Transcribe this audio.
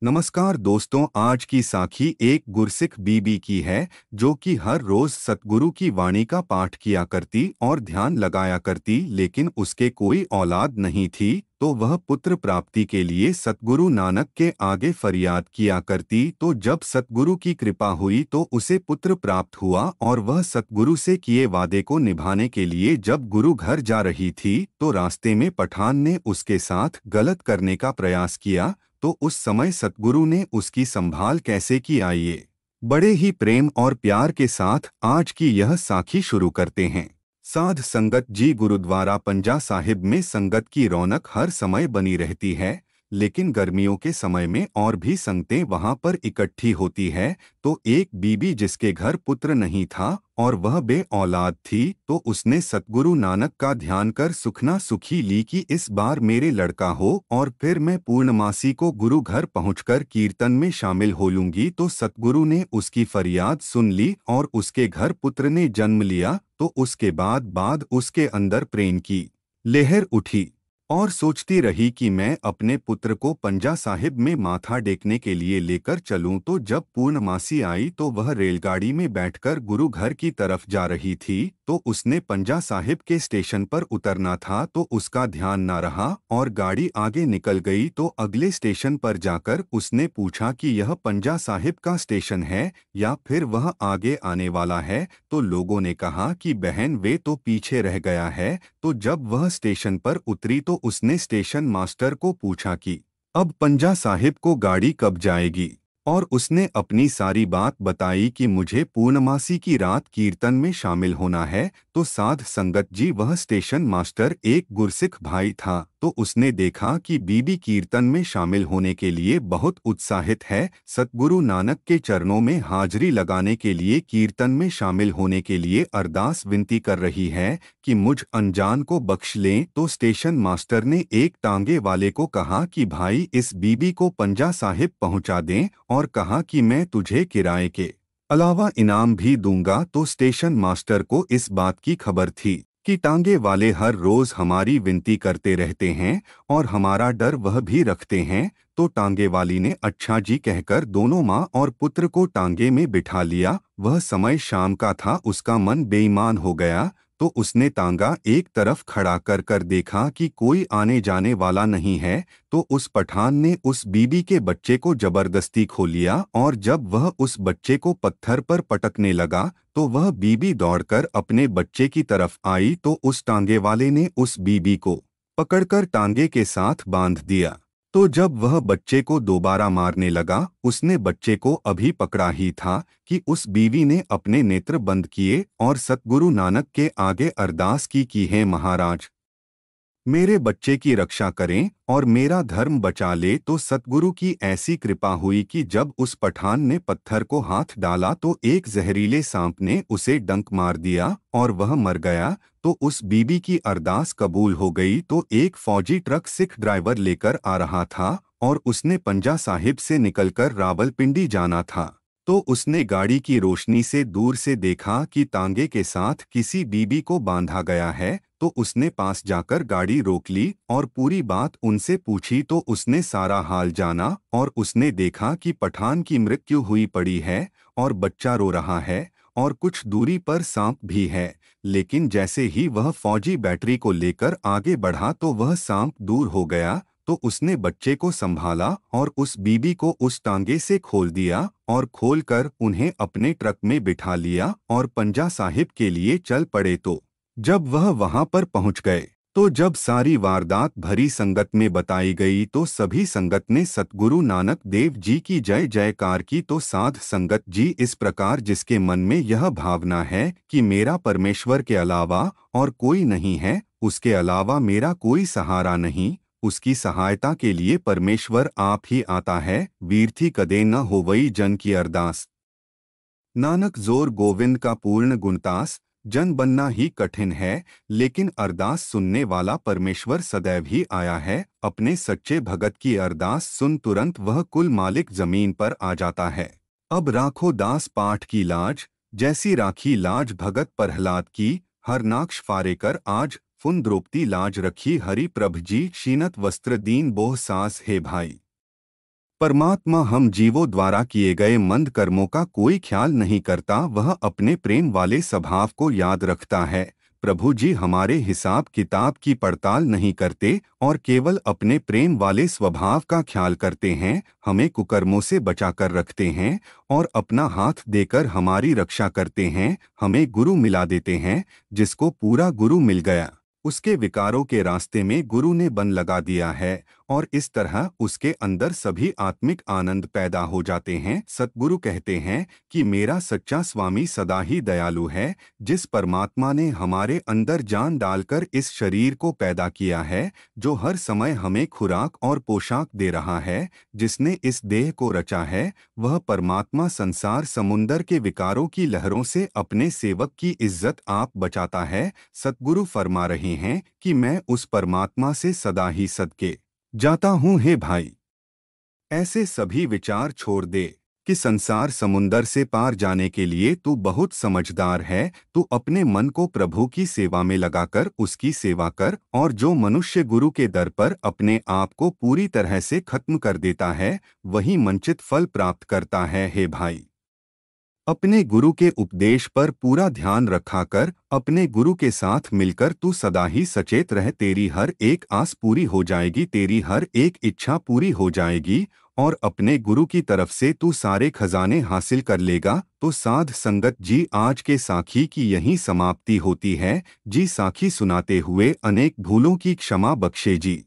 नमस्कार दोस्तों, आज की साखी एक गुरसिख बीबी की है जो कि हर रोज सतगुरु की वाणी का पाठ किया करती और ध्यान लगाया करती, लेकिन उसके कोई औलाद नहीं थी। तो वह पुत्र प्राप्ति के लिए सतगुरु नानक के आगे फरियाद किया करती। तो जब सतगुरु की कृपा हुई तो उसे पुत्र प्राप्त हुआ और वह सतगुरु से किए वादे को निभाने के लिए जब गुरु घर जा रही थी तो रास्ते में पठान ने उसके साथ गलत करने का प्रयास किया। तो उस समय सतगुरु ने उसकी संभाल कैसे की, आइए बड़े ही प्रेम और प्यार के साथ आज की यह साखी शुरू करते हैं। साध संगत जी, गुरुद्वारा पंजा साहिब में संगत की रौनक हर समय बनी रहती है, लेकिन गर्मियों के समय में और भी संगतें वहां पर इकट्ठी होती है। तो एक बीबी जिसके घर पुत्र नहीं था और वह बे औलाद थी, तो उसने सतगुरु नानक का ध्यान कर सुखना सुखी ली कि इस बार मेरे लड़का हो और फिर मैं पूर्णमासी को गुरु घर पहुंचकर कीर्तन में शामिल हो लूंगी। तो सतगुरु ने उसकी फरियाद सुन ली और उसके घर पुत्र ने जन्म लिया। तो उसके बाद उसके अंदर प्रेम की लहर उठी और सोचती रही कि मैं अपने पुत्र को पंजा साहिब में माथा टेकने के लिए लेकर चलूं। तो जब पूर्णमासी आई तो वह रेलगाड़ी में बैठकर गुरु घर की तरफ जा रही थी। तो उसने पंजा साहिब के स्टेशन पर उतरना था, तो उसका ध्यान न रहा और गाड़ी आगे निकल गई। तो अगले स्टेशन पर जाकर उसने पूछा कि यह पंजा साहिब का स्टेशन है या फिर वह आगे आने वाला है। तो लोगों ने कहा कि बहन, वे तो पीछे रह गया है। तो जब वह स्टेशन पर उतरी तो उसने स्टेशन मास्टर को पूछा कि अब पंजा साहिब को गाड़ी कब जाएगी, और उसने अपनी सारी बात बताई कि मुझे पूर्णमासी की रात कीर्तन में शामिल होना है। तो साध संगत जी, वह स्टेशन मास्टर एक गुरसिख भाई था। तो उसने देखा कि बीबी कीर्तन में शामिल होने के लिए बहुत उत्साहित है, सतगुरु नानक के चरणों में हाजिरी लगाने के लिए कीर्तन में शामिल होने के लिए अरदास विनती कर रही है कि मुझ अनजान को बख्श लें। तो स्टेशन मास्टर ने एक टांगे वाले को कहा कि भाई, इस बीबी को पंजा साहिब पहुंचा दें, और कहा कि मैं तुझे किराए के अलावा इनाम भी दूंगा। तो स्टेशन मास्टर को इस बात की खबर थी कि टांगे वाले हर रोज हमारी विनती करते रहते हैं और हमारा डर वह भी रखते हैं। तो टांगे वाली ने अच्छा जी कहकर दोनों माँ और पुत्र को टांगे में बिठा लिया। वह समय शाम का था, उसका मन बेईमान हो गया। तो उसने तांगा एक तरफ खड़ा कर कर देखा कि कोई आने जाने वाला नहीं है। तो उस पठान ने उस बीबी के बच्चे को जबरदस्ती खो लिया और जब वह उस बच्चे को पत्थर पर पटकने लगा तो वह बीबी दौड़कर अपने बच्चे की तरफ आई। तो उस टांगे वाले ने उस बीबी को पकड़कर टांगे के साथ बांध दिया। तो जब वह बच्चे को दोबारा मारने लगा, उसने बच्चे को अभी पकड़ा ही था कि उस बीवी ने अपने नेत्र बंद किए और सतगुरु नानक के आगे अरदास की है, महाराज मेरे बच्चे की रक्षा करें और मेरा धर्म बचा ले। तो सतगुरु की ऐसी कृपा हुई कि जब उस पठान ने पत्थर को हाथ डाला तो एक जहरीले सांप ने उसे डंक मार दिया और वह मर गया। तो उस बीबी की अरदास कबूल हो गई। तो एक फौजी ट्रक सिख ड्राइवर लेकर आ रहा था और उसने पंजा साहिब से निकलकर रावलपिंडी जाना था। तो उसने गाड़ी की रोशनी से दूर से देखा कि तांगे के साथ किसी बीबी को बांधा गया है। तो उसने पास जाकर गाड़ी रोक ली और पूरी बात उनसे पूछी। तो उसने सारा हाल जाना और उसने देखा कि पठान की मृत्यु हुई पड़ी है और बच्चा रो रहा है और कुछ दूरी पर सांप भी है। लेकिन जैसे ही वह फौजी बैटरी को लेकर आगे बढ़ा तो वह सांप दूर हो गया। तो उसने बच्चे को संभाला और उस बीबी को उस टांगे से खोल दिया और खोलकर उन्हें अपने ट्रक में बिठा लिया और पंजा साहिब के लिए चल पड़े। तो जब वह वहां पर पहुंच गए तो जब सारी वारदात भरी संगत में बताई गई तो सभी संगत ने सतगुरु नानक देव जी की जय जयकार की। तो साध संगत जी, इस प्रकार जिसके मन में यह भावना है कि मेरा परमेश्वर के अलावा और कोई नहीं है, उसके अलावा मेरा कोई सहारा नहीं, उसकी सहायता के लिए परमेश्वर आप ही आता है, वीर थी कदे न होवई जन की अरदास। नानक जोर गोविंद का पूर्ण गुणतास, जन बनना ही कठिन है, लेकिन अरदास सुनने वाला परमेश्वर सदैव ही आया है। अपने सच्चे भगत की अरदास सुन तुरंत वह कुल मालिक जमीन पर आ जाता है। अब राखो दास पाठ की लाज, जैसी राखी लाज भगत प्रहलाद की, हर नाक्ष फारे कर आज फुन द्रौपदी लाज रखी हरि प्रभ जी, शीनत वस्त्र दीन बोह सास हे भाई। परमात्मा हम जीवों द्वारा किए गए मंद कर्मों का कोई ख्याल नहीं करता, वह अपने प्रेम वाले स्वभाव को याद रखता है। प्रभु जी हमारे हिसाब किताब की पड़ताल नहीं करते और केवल अपने प्रेम वाले स्वभाव का ख्याल करते हैं, हमें कुकर्मों से बचा कर रखते हैं और अपना हाथ देकर हमारी रक्षा करते हैं। हमें गुरु मिला देते हैं। जिसको पूरा गुरु मिल गया, उसके विकारों के रास्ते में गुरु ने बन लगा दिया है और इस तरह उसके अंदर सभी आत्मिक आनंद पैदा हो जाते हैं। सतगुरु कहते हैं कि मेरा सच्चा स्वामी सदा ही दयालु है। जिस परमात्मा ने हमारे अंदर जान डालकर इस शरीर को पैदा किया है, जो हर समय हमें खुराक और पोशाक दे रहा है, जिसने इस देह को रचा है, वह परमात्मा संसार समुंदर के विकारों की लहरों से अपने सेवक की इज्जत आप बचाता है। सतगुरु फरमा रहे हैं कि मैं उस परमात्मा से सदा ही सदके जाता हूँ। हे भाई, ऐसे सभी विचार छोड़ दे कि संसार समुंदर से पार जाने के लिए तू बहुत समझदार है। तू अपने मन को प्रभु की सेवा में लगाकर उसकी सेवा कर, और जो मनुष्य गुरु के दर पर अपने आप को पूरी तरह से खत्म कर देता है, वही मंचित फल प्राप्त करता है। हे भाई, अपने गुरु के उपदेश पर पूरा ध्यान रखा कर, अपने गुरु के साथ मिलकर तू सदा ही सचेत रह। तेरी हर एक आस पूरी हो जाएगी, तेरी हर एक इच्छा पूरी हो जाएगी और अपने गुरु की तरफ से तू सारे खजाने हासिल कर लेगा। तो साध संगत जी, आज के साखी की यहीं समाप्ति होती है। जी साखी सुनाते हुए अनेक भूलों की क्षमा बख्शे जी।